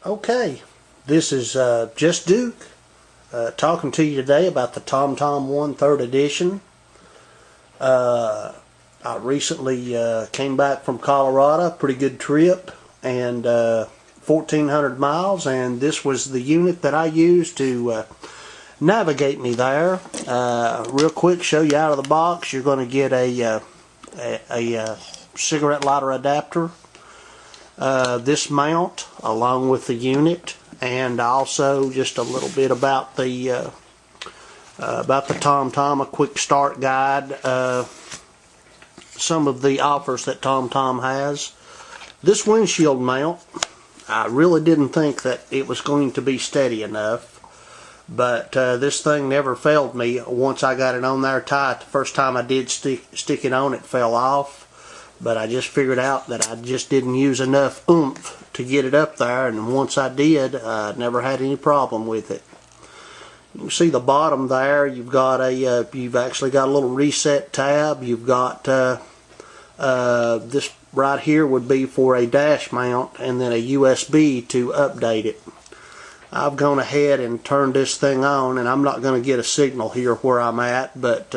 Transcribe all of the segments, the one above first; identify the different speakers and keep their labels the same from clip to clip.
Speaker 1: Okay, this is Just Duke talking to you today about the TomTom 1/3 edition. I recently came back from Colorado, pretty good trip, and 1,400 miles, and this was the unit that I used to navigate me there. Real quick, show you out of the box. You're going to get a cigarette lighter adapter. This mount along with the unit, and also just a little bit about the TomTom, a quick start guide, some of the offers that TomTom has. This windshield mount, I really didn't think that it was going to be steady enough, but this thing never failed me. Once I got it on there tight, the first time I did stick it on, it fell off. But I just figured out that I just didn't use enough oomph to get it up there, and once I did, I never had any problem with it. You can see the bottom there. You've actually got a little reset tab. You've got this right here would be for a dash mount, and then a USB to update it. I've gone ahead and turned this thing on, and I'm not going to get a signal here where I'm at, but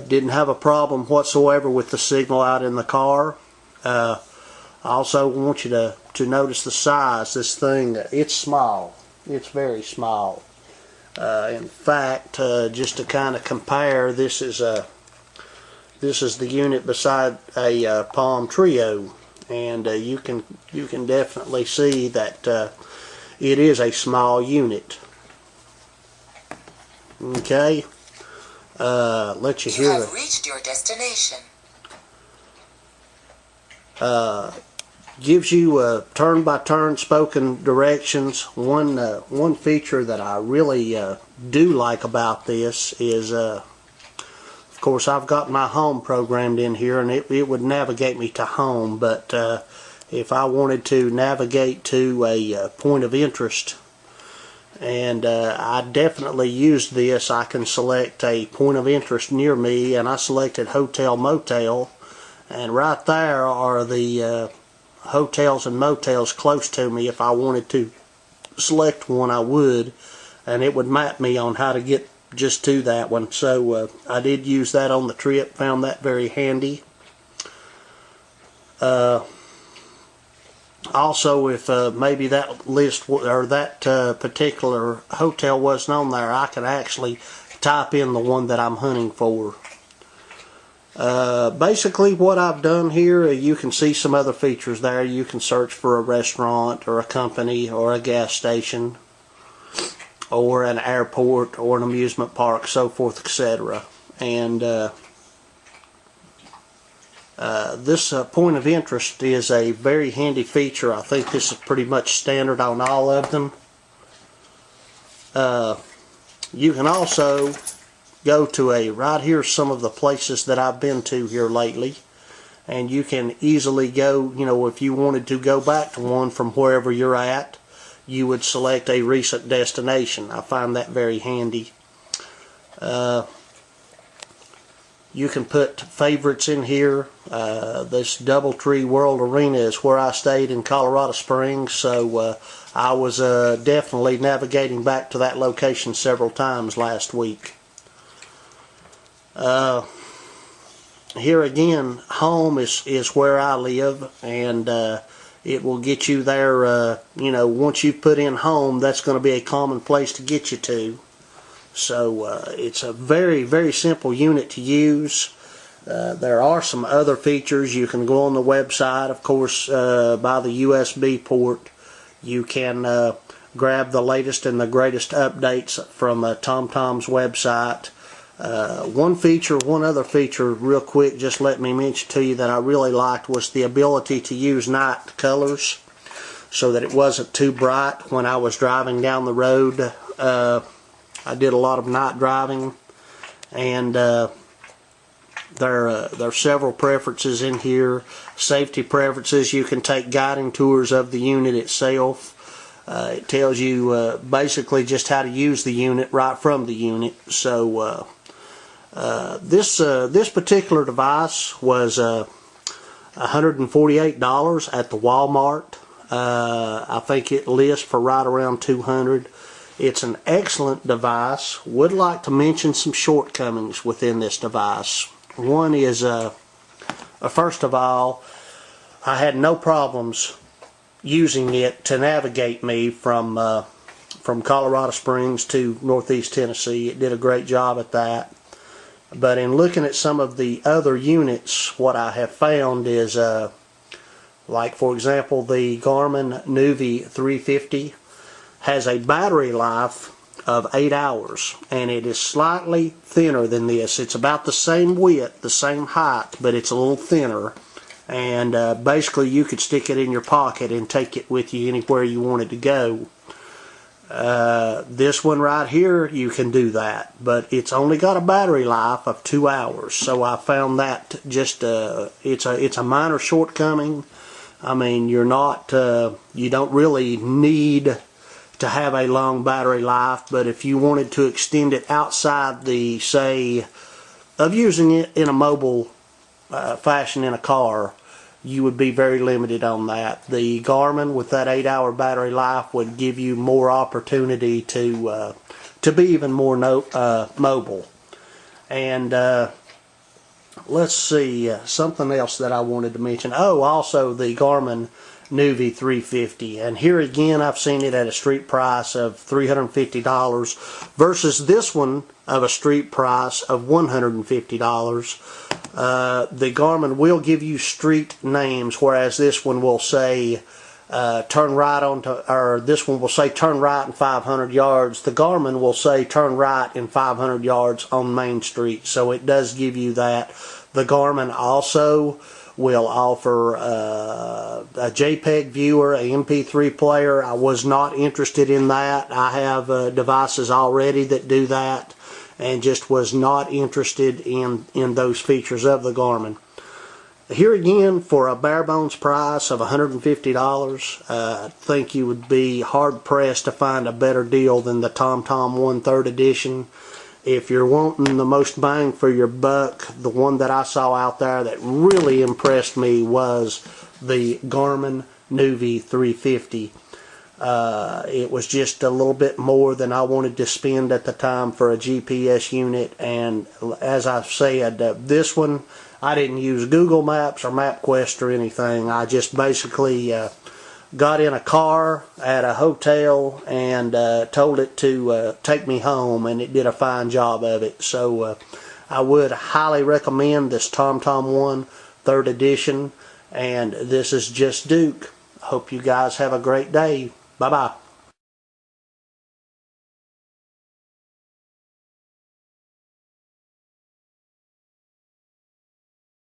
Speaker 1: didn't have a problem whatsoever with the signal out in the car. I also want you to notice the size. This thing, it's small. It's very small. In fact, just to kind of compare, this is the unit beside a Palm Trio, and you can definitely see that it is a small unit. Okay. Let you hear
Speaker 2: You have reached your destination.
Speaker 1: Gives you turn-by-turn spoken directions. One feature that I really do like about this is, of course, I've got my home programmed in here, and it would navigate me to home. But if I wanted to navigate to a point of interest, and I definitely used this, I can select a point of interest near me, and I selected hotel motel, and right there are the hotels and motels close to me. If I wanted to select one, I would, and it would map me on how to get just to that one. So I did use that on the trip, found that very handy. Also, if maybe that list or that particular hotel wasn't on there, I could actually type in the one that I'm hunting for. Basically, what I've done here, you can see some other features there. You can search for a restaurant or a company or a gas station or an airport or an amusement park, so forth, etc. And this point of interest is a very handy feature. I think this is pretty much standard on all of them. You can also go to right here's some of the places that I've been to here lately, and you can easily go, if you wanted to go back to one from wherever you're at, you would select a recent destination. I find that very handy. You can put favorites in here. This Doubletree World Arena is where I stayed in Colorado Springs, so I was definitely navigating back to that location several times last week. Here again, home is where I live, and it will get you there. Once you've put in home, that's going to be a common place to get you to. So it's a very, very simple unit to use. There are some other features. You can go on the website, of course, by the USB port. You can grab the latest and the greatest updates from TomTom's website. One other feature real quick, just let me mention to you that I really liked was the ability to use night colors so that it wasn't too bright when I was driving down the road. I did a lot of night driving, and there are several preferences in here. Safety preferences, you can take guiding tours of the unit itself. It tells you basically just how to use the unit right from the unit. So this particular device was $148 at the Walmart. I think it lists for right around 200. It's an excellent device. Would like to mention some shortcomings within this device. One is, first of all, I had no problems using it to navigate me from Colorado Springs to Northeast Tennessee. It did a great job at that. But in looking at some of the other units, what I have found is, like for example, the Garmin Nuvi 350 has a battery life of 8 hours, and it is slightly thinner than this. It's about the same width, the same height, but it's a little thinner. And basically you could stick it in your pocket and take it with you anywhere you wanted to go. This one right here, you can do that, but it's only got a battery life of 2 hours. So I found that just it's a minor shortcoming. I mean, you don't really need to have a long battery life, but if you wanted to extend it outside the, say, of using it in a mobile fashion in a car, you would be very limited on that. The Garmin with that 8-hour battery life would give you more opportunity to be even more mobile. And let's see, something else that I wanted to mention. Oh, also the Garmin Nuvi 350, and here again I've seen it at a street price of $350 versus this one of a street price of $150. The Garmin will give you street names, whereas this one will say turn right onto, or this one will say turn right in 500 yards. The Garmin will say turn right in 500 yards on Main Street, so it does give you that. The Garmin also will offer a JPEG viewer, a MP3 player. I was not interested in that. I have devices already that do that, and just was not interested in those features of the Garmin. Here again, for a bare bones price of $150, I think you would be hard pressed to find a better deal than the TomTom 1/3 edition. If you're wanting the most bang for your buck, the one that I saw out there that really impressed me was the Garmin Nuvi 350. It was just a little bit more than I wanted to spend at the time for a GPS unit, and as I said, this one, I didn't use Google Maps or MapQuest or anything. I just basically got in a car at a hotel and told it to take me home, and it did a fine job of it. So I would highly recommend this TomTom 1/3 edition, and this is Just Duke. Hope you guys have a great day. Bye-bye.